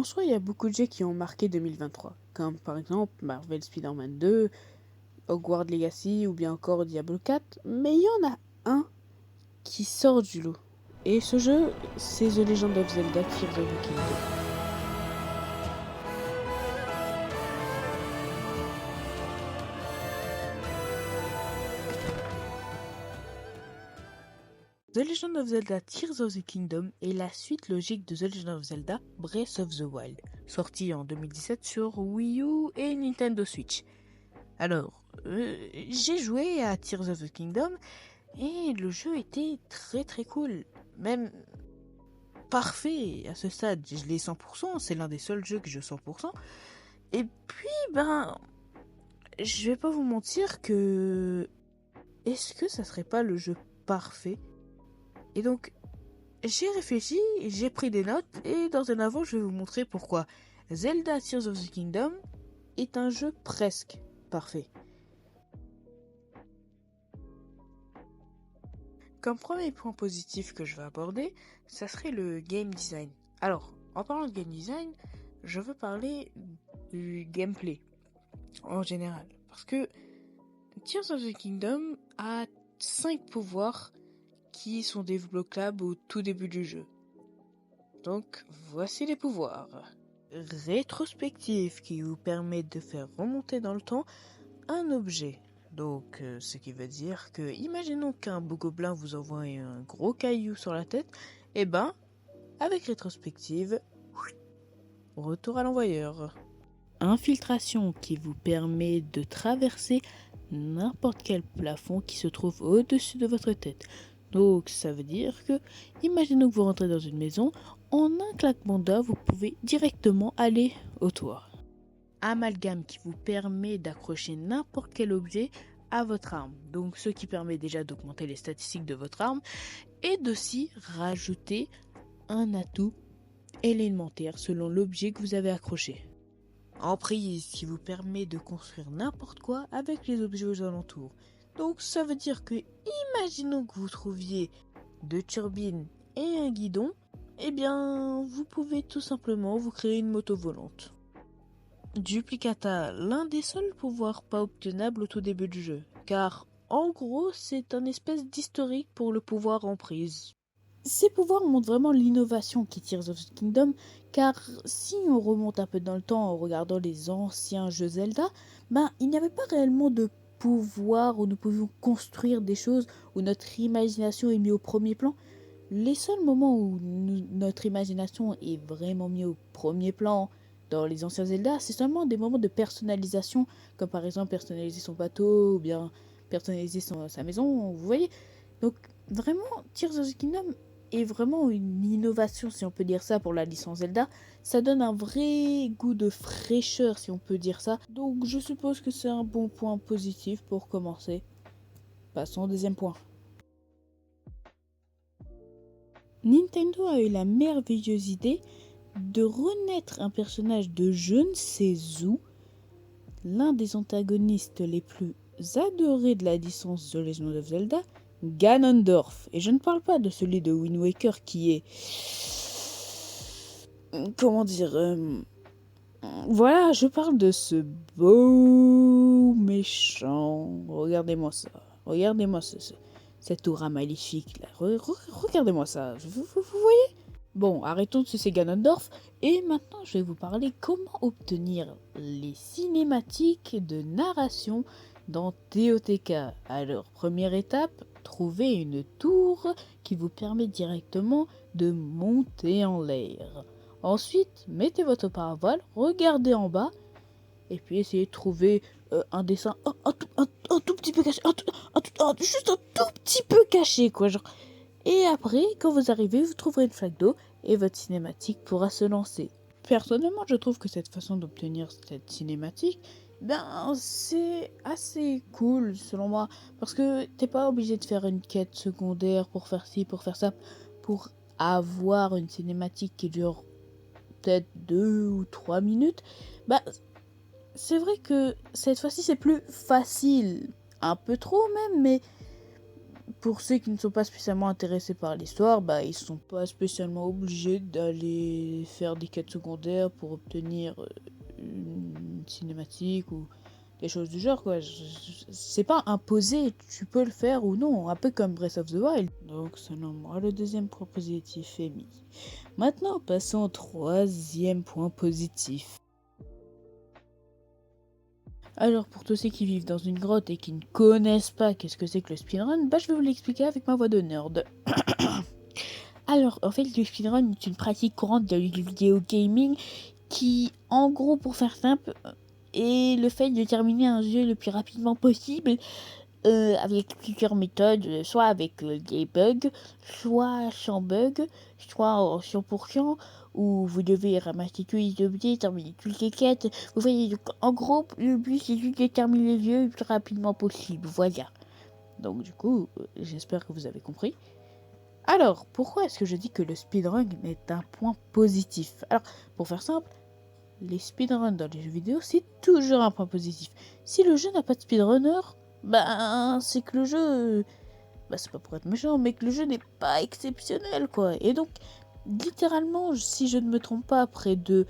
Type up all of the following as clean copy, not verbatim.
En soi, il y a beaucoup de jeux qui ont marqué 2023, comme par exemple Marvel Spider-Man 2, Hogwarts Legacy ou bien encore Diablo 4, mais il y en a un qui sort du lot. Et ce jeu, c'est The Legend of Zelda Tears of the Kingdom. The Legend of Zelda Tears of the Kingdom est la suite logique de The Legend of Zelda Breath of the Wild, sorti en 2017 sur Wii U et Nintendo Switch. Alors, j'ai joué à Tears of the Kingdom et le jeu était très très cool, même parfait à ce stade. Je l'ai 100%, c'est l'un des seuls jeux que je 100%. Et puis, je vais pas vous mentir que... Est-ce que ça serait pas le jeu parfait? Et donc, j'ai réfléchi, j'ai pris des notes, et dans un avant, je vais vous montrer pourquoi Zelda Tears of the Kingdom est un jeu presque parfait. Comme premier point positif que je vais aborder, ça serait le game design. Alors, en parlant de game design, je veux parler du gameplay en général. Parce que Tears of the Kingdom a 5 pouvoirs qui sont débloquables au tout début du jeu. Donc, voici les pouvoirs. Rétrospective qui vous permet de faire remonter dans le temps un objet. Donc, ce qui veut dire que, imaginons qu'un bogoblin vous envoie un gros caillou sur la tête, et avec rétrospective, retour à l'envoyeur. Infiltration qui vous permet de traverser n'importe quel plafond qui se trouve au-dessus de votre tête. Donc, ça veut dire que, imaginons que vous rentrez dans une maison, en un claquement d'doigts, vous pouvez directement aller au toit. Amalgame qui vous permet d'accrocher n'importe quel objet à votre arme. Donc, ce qui permet déjà d'augmenter les statistiques de votre arme et d'aussi rajouter un atout élémentaire selon l'objet que vous avez accroché. Emprise qui vous permet de construire n'importe quoi avec les objets aux alentours. Donc ça veut dire que, imaginons que vous trouviez 2 turbines et un guidon, vous pouvez tout simplement vous créer une moto volante. Duplicata, l'un des seuls pouvoirs pas obtenables au tout début du jeu, car en gros c'est un espèce d'historique pour le pouvoir emprise. Ces pouvoirs montrent vraiment l'innovation qui Tears of the Kingdom, car si on remonte un peu dans le temps en regardant les anciens jeux Zelda, il n'y avait pas réellement de pouvoir où nous pouvions construire des choses, où notre imagination est mise au premier plan. Les seuls moments où notre imagination est vraiment mise au premier plan dans les anciens Zelda, c'est seulement des moments de personnalisation, comme par exemple personnaliser son bateau, ou bien personnaliser sa maison, vous voyez. Donc vraiment, Tears of the Kingdom est vraiment une innovation, si on peut dire ça, pour la licence Zelda. Ça donne un vrai goût de fraîcheur, si on peut dire ça. Donc je suppose que c'est un bon point positif pour commencer. Passons au deuxième point. Nintendo a eu la merveilleuse idée de renaître un personnage de je ne sais où, l'un des antagonistes les plus adorés de la licence The Legend of Zelda, Ganondorf. Et je ne parle pas de celui de Wind Waker qui est... Comment dire Voilà, je parle de ce beau méchant. Regardez-moi ça. Regardez-moi cette aura maléfique là. Regardez-moi ça. Vous voyez? Bon, arrêtons de sucer Ganondorf. Et maintenant, je vais vous parler comment obtenir les cinématiques de narration dans TOTK. Alors, première étape, trouver une tour qui vous permet directement de monter en l'air. Ensuite, mettez votre paravoile, regardez en bas, et puis essayez de trouver un dessin un tout petit peu caché, juste un tout petit peu caché, quoi, genre. Et après, quand vous arrivez, vous trouverez une flaque d'eau, et votre cinématique pourra se lancer. Personnellement, je trouve que cette façon d'obtenir cette cinématique, c'est assez cool, selon moi, parce que t'es pas obligé de faire une quête secondaire pour faire ci, pour faire ça, pour avoir une cinématique qui dure peut-être 2 ou 3 minutes, c'est vrai que cette fois-ci c'est plus facile, un peu trop même, mais pour ceux qui ne sont pas spécialement intéressés par l'histoire, bah ils sont pas spécialement obligés d'aller faire des quêtes secondaires pour obtenir une cinématique ou des choses du genre, quoi. C'est pas imposé, tu peux le faire ou non, un peu comme Breath of the Wild. Donc selon moi, le deuxième point positif est mis. Maintenant, passons au troisième point positif. Alors, pour tous ceux qui vivent dans une grotte et qui ne connaissent pas qu'est-ce que c'est que le speedrun, bah je vais vous l'expliquer avec ma voix de nerd. Alors, en fait, le speedrun est une pratique courante de la vidéo gaming qui, en gros, pour faire simple, est le fait de terminer un jeu le plus rapidement possible avec plusieurs méthodes, soit avec des bugs, soit sans bug, soit en 100%, où vous devez ramasser tous les objets, terminer toutes les quêtes. Vous voyez, donc, en gros, le but c'est juste de terminer le jeu le plus rapidement possible, voilà. Donc du coup, j'espère que vous avez compris. Alors, pourquoi est-ce que je dis que le speedrun est un point positif? Alors, pour faire simple, les speedruns dans les jeux vidéo, c'est toujours un point positif. Si le jeu n'a pas de speedrunner, bah c'est que le jeu, bah c'est pas pour être méchant, mais que le jeu n'est pas exceptionnel, quoi. Et donc, littéralement, si je ne me trompe pas, près de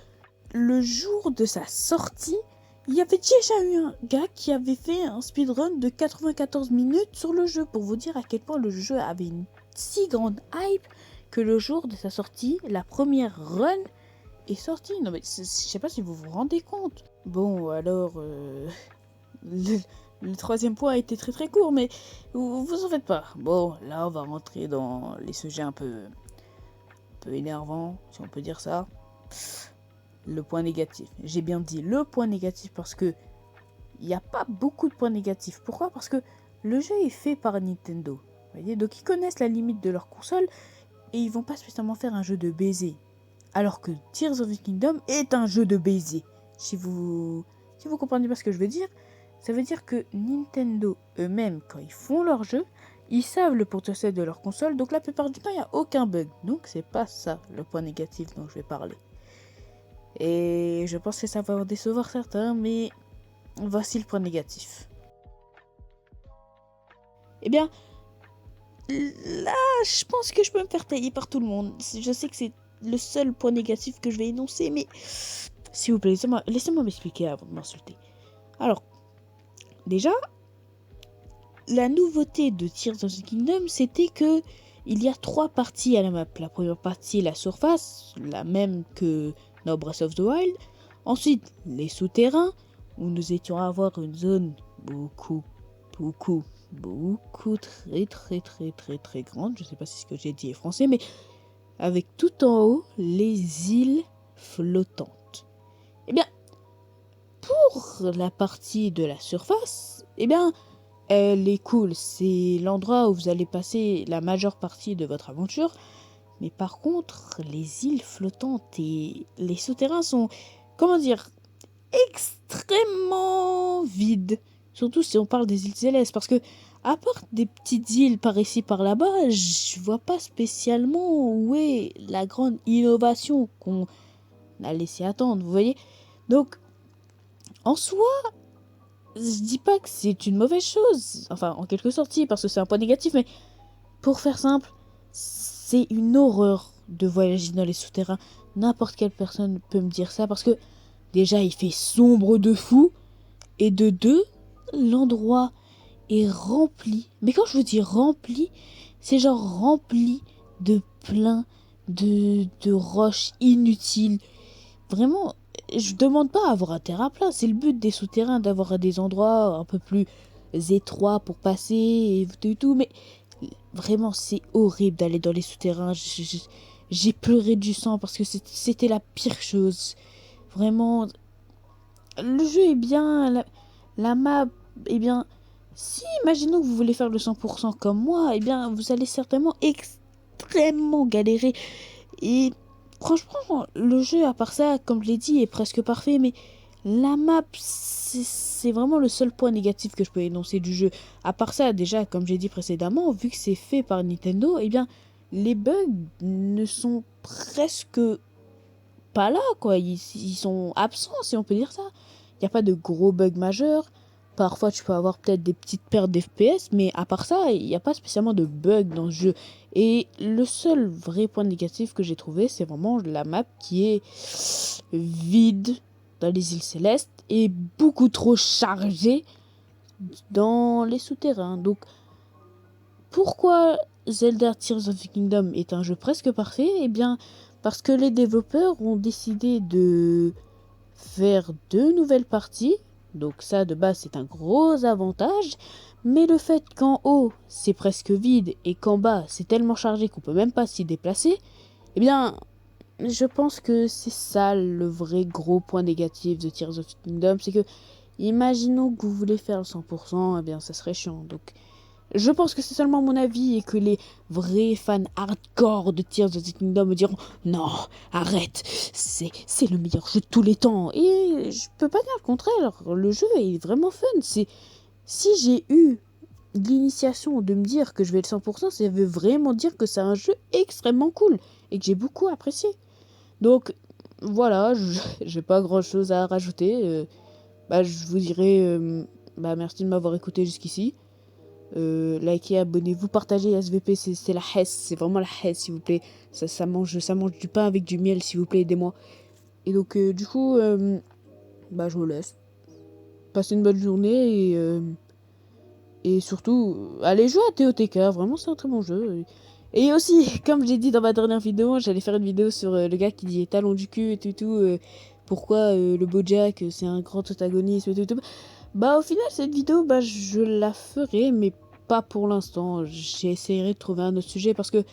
le jour de sa sortie, il y avait déjà eu un gars qui avait fait un speedrun de 94 minutes sur le jeu, pour vous dire à quel point le jeu avait une si grande hype que le jour de sa sortie, la première run est sortie. Non mais je sais pas si vous vous rendez compte. Bon, alors, le troisième point a été très très court, mais vous en faites pas. Bon, là on va rentrer dans les sujets un peu énervants, si on peut dire ça. Le point négatif. J'ai bien dit le point négatif parce que il n'y a pas beaucoup de points négatifs. Pourquoi? Parce que le jeu est fait par Nintendo. Vous voyez, donc ils connaissent la limite de leur console et ils vont pas spécialement faire un jeu de baiser. Alors que Tears of the Kingdom est un jeu de baiser. Si vous comprenez pas ce que je veux dire, ça veut dire que Nintendo eux-mêmes, quand ils font leur jeu, ils savent le potentiel de leur console, donc la plupart du temps, il n'y a aucun bug. Donc c'est pas ça le point négatif dont je vais parler. Et je pense que ça va en décevoir certains, mais voici le point négatif. Eh bien, là, je pense que je peux me faire tailler par tout le monde. Je sais que c'est le seul point négatif que je vais énoncer, mais s'il vous plaît, laissez-moi m'expliquer avant de m'insulter. Alors, déjà, la nouveauté de Tears of the Kingdom, c'était que il y a 3 parties à la map. La première partie, la surface, la même que dans Breath of the Wild. Ensuite, les souterrains, où nous étions à avoir une zone beaucoup, très grande. Je sais pas si ce que j'ai dit est français, mais avec tout en haut, les îles flottantes. Eh bien, pour la partie de la surface, eh bien, elle est cool. C'est l'endroit où vous allez passer la majeure partie de votre aventure. Mais par contre, les îles flottantes et les souterrains sont, comment dire, extrêmement vides. Surtout si on parle des îles célestes. Parce que, à part des petites îles par ici, par là-bas, je vois pas spécialement où est la grande innovation qu'on a laissé attendre, vous voyez. Donc, en soi, je dis pas que c'est une mauvaise chose. Enfin, en quelque sorte, si, parce que c'est un point négatif, mais pour faire simple, c'est une horreur de voyager dans les souterrains. N'importe quelle personne peut me dire ça, parce que déjà, il fait sombre de fou, et de deux, l'endroit est rempli. Mais quand je vous dis rempli, c'est genre rempli de plein de roches inutiles. Vraiment, je demande pas à avoir un terrain plat. C'est le but des souterrains, d'avoir des endroits un peu plus étroits pour passer et tout. Mais vraiment, c'est horrible d'aller dans les souterrains. J'ai pleuré du sang parce que c'était la pire chose. Vraiment, le jeu est bien, la map est bien. Si, imaginons que vous voulez faire le 100% comme moi, eh bien, vous allez certainement extrêmement galérer. Et franchement, le jeu, à part ça, comme je l'ai dit, est presque parfait, mais la map, c'est vraiment le seul point négatif que je peux énoncer du jeu. À part ça, déjà, comme j'ai dit précédemment, vu que c'est fait par Nintendo, eh bien, les bugs ne sont presque pas là, quoi. Ils sont absents, si on peut dire ça. Il n'y a pas de gros bugs majeurs. Parfois, tu peux avoir peut-être des petites pertes d'FPS, mais à part ça, il n'y a pas spécialement de bugs dans ce jeu. Et le seul vrai point négatif que j'ai trouvé, c'est vraiment la map qui est vide dans les îles Célestes et beaucoup trop chargée dans les souterrains. Donc, pourquoi Zelda Tears of the Kingdom est un jeu presque parfait? Eh bien, parce que les développeurs ont décidé de faire 2 nouvelles parties. Donc ça, de base, c'est un gros avantage. Mais le fait qu'en haut, c'est presque vide et qu'en bas, c'est tellement chargé qu'on peut même pas s'y déplacer, eh bien, je pense que c'est ça le vrai gros point négatif de Tears of the Kingdom. C'est que, imaginons que vous voulez faire le 100%, eh bien, ça serait chiant. Donc, je pense que c'est seulement mon avis et que les vrais fans hardcore de Tears of the Kingdom me diront non, arrête, c'est le meilleur jeu de tous les temps. Et je peux pas dire le contraire, le jeu est vraiment fun. Si j'ai eu l'initiation de me dire que je vais le 100%, ça veut vraiment dire que c'est un jeu extrêmement cool et que j'ai beaucoup apprécié. Donc voilà, j'ai pas grand chose à rajouter. Je vous dirais merci de m'avoir écouté jusqu'ici. Likez, abonnez-vous, partagez SVP, c'est la Hesse, c'est vraiment la Hesse s'il vous plaît. Ça mange du pain avec du miel s'il vous plaît, aidez-moi. Et donc du coup, je vous laisse. Passez une bonne journée et surtout, allez jouer à TOTK, vraiment c'est un très bon jeu. Et aussi, comme j'ai dit dans ma dernière vidéo, j'allais faire une vidéo sur le gars qui dit talon du cul et tout, pourquoi le Bojack c'est un grand antagoniste et tout. Au final, cette vidéo, je la ferai, mais pas pour l'instant. J'essaierai de trouver un autre sujet parce que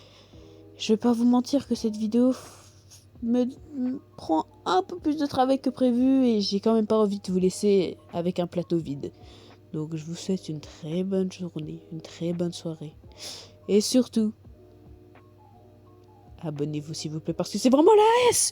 je vais pas vous mentir que cette vidéo me prend un peu plus de travail que prévu et j'ai quand même pas envie de vous laisser avec un plateau vide. Donc je vous souhaite une très bonne journée, une très bonne soirée. Et surtout, abonnez-vous s'il vous plaît parce que c'est vraiment la S.